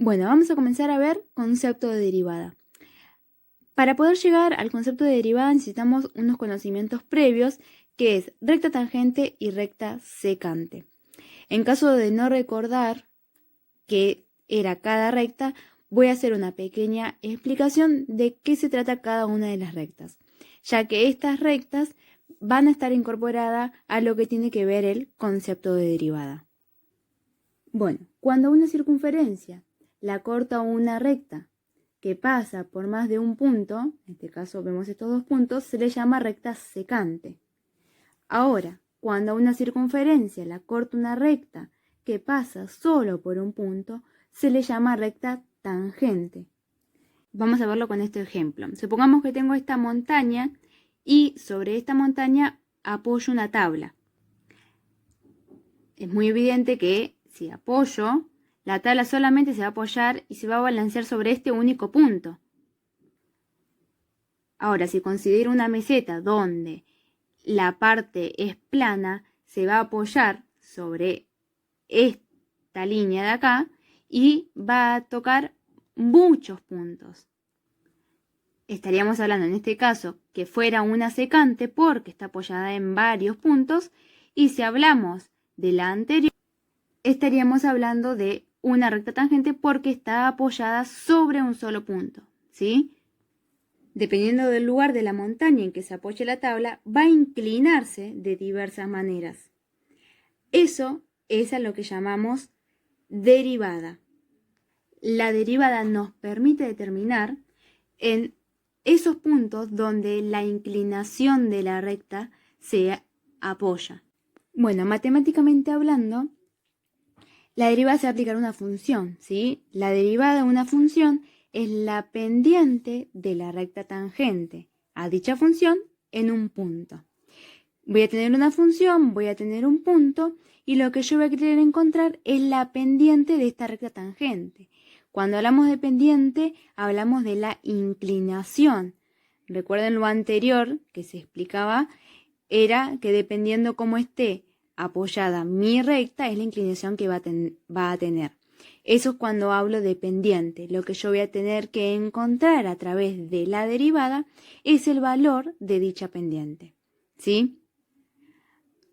Bueno, vamos a comenzar a ver concepto de derivada. Para poder llegar al concepto de derivada necesitamos unos conocimientos previos, que es recta tangente y recta secante. En caso de no recordar qué era cada recta, voy a hacer una pequeña explicación de qué se trata cada una de las rectas, ya que estas rectas van a estar incorporadas a lo que tiene que ver el concepto de derivada. Bueno, cuando una circunferencia la corta una recta que pasa por más de un punto, en este caso vemos estos dos puntos, se le llama recta secante. Ahora, cuando una circunferencia la corta una recta que pasa solo por un punto, se le llama recta tangente. Vamos a verlo con este ejemplo. Supongamos que tengo esta montaña y sobre esta montaña apoyo una tabla. Es muy evidente que si apoyo, la tabla solamente se va a apoyar y se va a balancear sobre este único punto. Ahora, si considero una meseta donde la parte es plana, se va a apoyar sobre esta línea de acá y va a tocar muchos puntos. Estaríamos hablando en este caso que fuera una secante porque está apoyada en varios puntos, y si hablamos de la anterior, estaríamos hablando de una recta tangente porque está apoyada sobre un solo punto, ¿sí? Dependiendo del lugar de la montaña en que se apoye la tabla, va a inclinarse de diversas maneras. Eso es a lo que llamamos derivada. La derivada nos permite determinar en esos puntos donde la inclinación de la recta se apoya. Bueno, matemáticamente hablando, la derivada se va a aplicar a una función, ¿sí? La derivada de una función es la pendiente de la recta tangente a dicha función en un punto. Voy a tener una función, voy a tener un punto, y lo que yo voy a querer encontrar es la pendiente de esta recta tangente. Cuando hablamos de pendiente, hablamos de la inclinación. Recuerden lo anterior que se explicaba, era que dependiendo cómo esté apoyada mi recta es la inclinación que va a tener. Eso es cuando hablo de pendiente. Lo que yo voy a tener que encontrar a través de la derivada es el valor de dicha pendiente, ¿sí?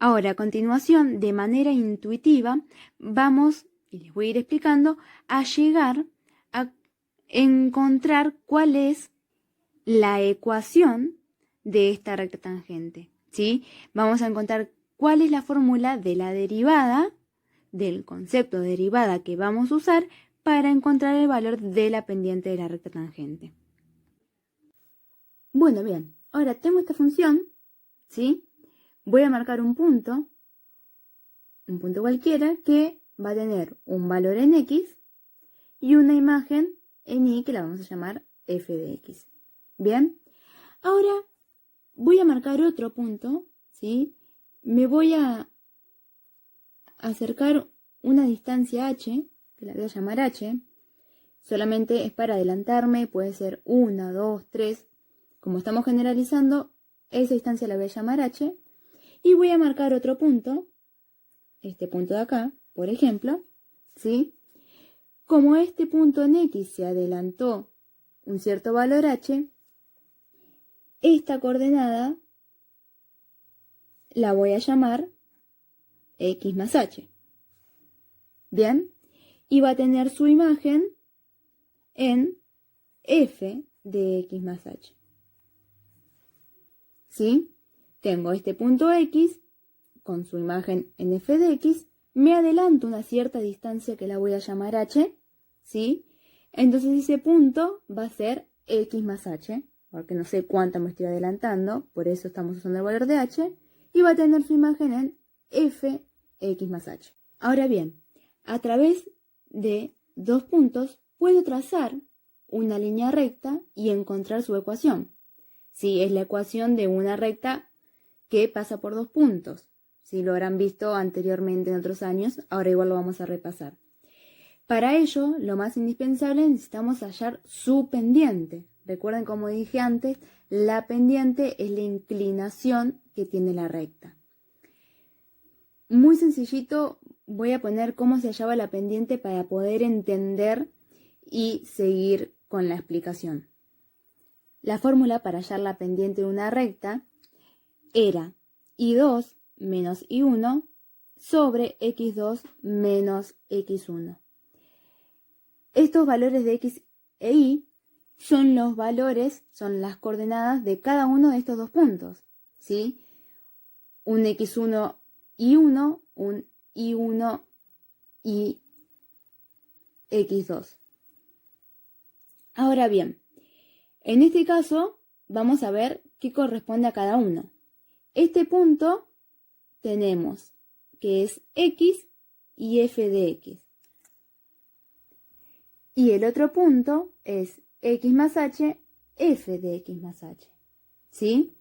Ahora, a continuación, de manera intuitiva, vamos, y les voy a ir explicando, a llegar a encontrar cuál es la ecuación de esta recta tangente, ¿sí? Vamos a encontrar cuál es la fórmula de la derivada, del concepto de derivada que vamos a usar para encontrar el valor de la pendiente de la recta tangente. Bueno, bien, ahora tengo esta función, ¿sí? Voy a marcar un punto cualquiera que va a tener un valor en X y una imagen en Y que la vamos a llamar f de X. Bien, ahora voy a marcar otro punto, ¿sí? Me voy a acercar una distancia h, que la voy a llamar h, solamente es para adelantarme, puede ser 1, 2, 3, como estamos generalizando, esa distancia la voy a llamar h, y voy a marcar otro punto, este punto de acá, por ejemplo, ¿sí? Como este punto en X se adelantó un cierto valor h, esta coordenada la voy a llamar X más H. Bien, y va a tener su imagen en F de X más H. ¿Sí? Tengo este punto X con su imagen en F de X, me adelanto una cierta distancia que la voy a llamar H, ¿sí? Entonces ese punto va a ser X más H, porque no sé cuánto me estoy adelantando, por eso estamos usando el valor de H, y va a tener su imagen en F X más H. Ahora bien, a través de dos puntos puedo trazar una línea recta y encontrar su ecuación. Sí, es la ecuación de una recta que pasa por dos puntos. Sí, lo habrán visto anteriormente en otros años, ahora igual lo vamos a repasar. Para ello, lo más indispensable, necesitamos hallar su pendiente. Recuerden, como dije antes, la pendiente es la inclinación que tiene la recta. Muy sencillito, voy a poner cómo se hallaba la pendiente para poder entender y seguir con la explicación. La fórmula para hallar la pendiente de una recta era y2 menos y1 sobre x2 menos x1. Estos valores de x e y son los valores, son las coordenadas de cada uno de estos dos puntos, ¿sí? Un x1 y 1, un y1 y x2. Ahora bien, en este caso vamos a ver qué corresponde a cada uno. Este punto tenemos que es x y f de x. Y el otro punto es x más h, f de x más h. ¿Sí?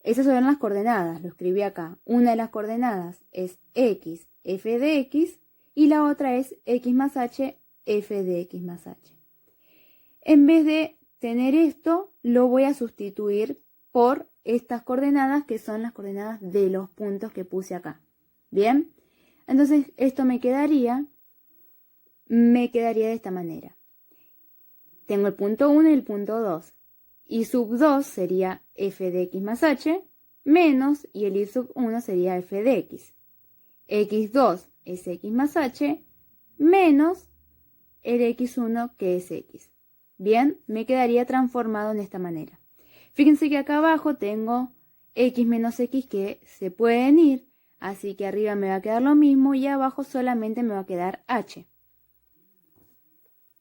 Esas son las coordenadas, lo escribí acá. Una de las coordenadas es x, f de x, y la otra es x más h, f de x más h. En vez de tener esto, lo voy a sustituir por estas coordenadas que son las coordenadas de los puntos que puse acá. ¿Bien? Entonces esto me quedaría de esta manera. Tengo el punto 1 y el punto 2. Y sub 2 sería f de x más h, menos, y el y sub 1 sería f de x. x2 es x más h, menos el x1 que es x. Bien, me quedaría transformado en esta manera. Fíjense que acá abajo tengo x menos x que se pueden ir, así que arriba me va a quedar lo mismo y abajo solamente me va a quedar h.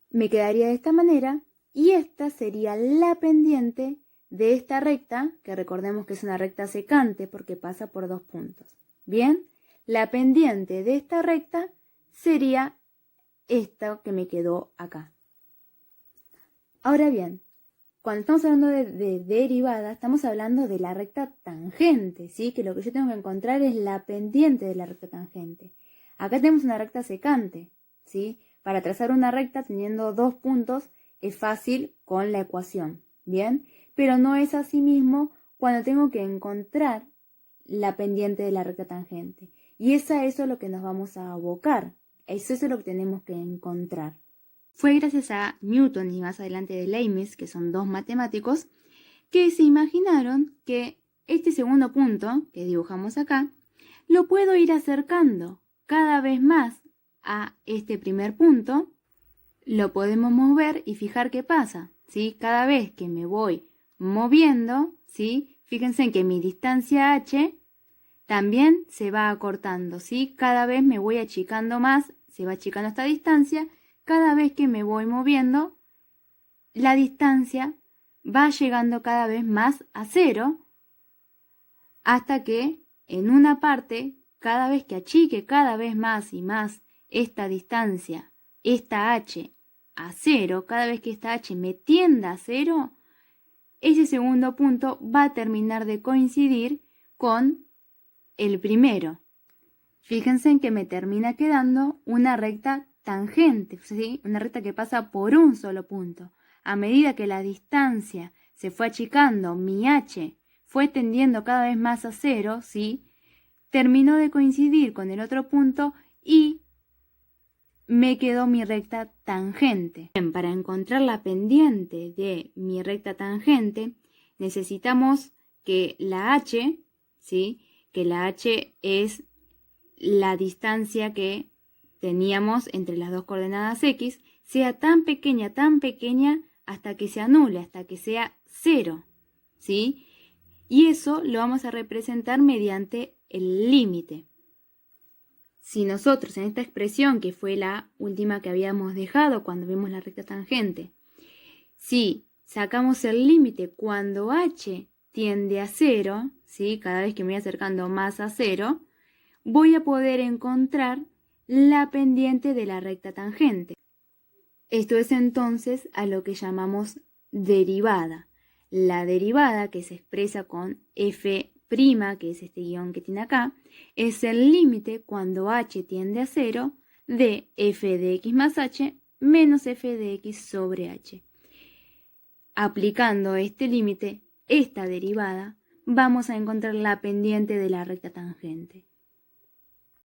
Me quedaría de esta manera y esta sería la pendiente de esta recta, que recordemos que es una recta secante porque pasa por dos puntos. Bien, la pendiente de esta recta sería esta que me quedó acá. Ahora bien, cuando estamos hablando de derivada, estamos hablando de la recta tangente, ¿sí? Que lo que yo tengo que encontrar es la pendiente de la recta tangente. Acá tenemos una recta secante, ¿sí? Para trazar una recta teniendo dos puntos es fácil con la ecuación, ¿bien? Pero no es así mismo cuando tengo que encontrar la pendiente de la recta tangente. Y eso es lo que nos vamos a abocar. Eso es lo que tenemos que encontrar. Fue gracias a Newton y más adelante de Leibniz, que son dos matemáticos, que se imaginaron que este segundo punto que dibujamos acá lo puedo ir acercando cada vez más a este primer punto. Lo podemos mover y fijar qué pasa, ¿sí? Cada vez que me voy moviendo, ¿sí? Fíjense en que mi distancia h también se va acortando, ¿sí? Cada vez me voy achicando más, se va achicando esta distancia. Cada vez que me voy moviendo, la distancia va llegando cada vez más a cero, hasta que en una parte, cada vez que achique cada vez más y más esta distancia, esta h, a cero, cada vez que esta h me tienda a cero, ese segundo punto va a terminar de coincidir con el primero. Fíjense en que me termina quedando una recta tangente, ¿sí? Una recta que pasa por un solo punto. A medida que la distancia se fue achicando, mi h fue tendiendo cada vez más a cero, ¿sí? Terminó de coincidir con el otro punto y me quedó mi recta tangente. Bien, para encontrar la pendiente de mi recta tangente, necesitamos que la h, ¿sí? Que la h es la distancia que teníamos entre las dos coordenadas x, sea tan pequeña, hasta que se anule, hasta que sea cero, ¿sí? Y eso lo vamos a representar mediante el límite. Si nosotros en esta expresión, que fue la última que habíamos dejado cuando vimos la recta tangente, si sacamos el límite cuando h tiende a cero, ¿sí? Cada vez que me voy acercando más a cero, voy a poder encontrar la pendiente de la recta tangente. Esto es entonces a lo que llamamos derivada. La derivada, que se expresa con f', que es este guión que tiene acá, es el límite cuando h tiende a cero de f de x más h menos f de x sobre h. Aplicando este límite, esta derivada, vamos a encontrar la pendiente de la recta tangente.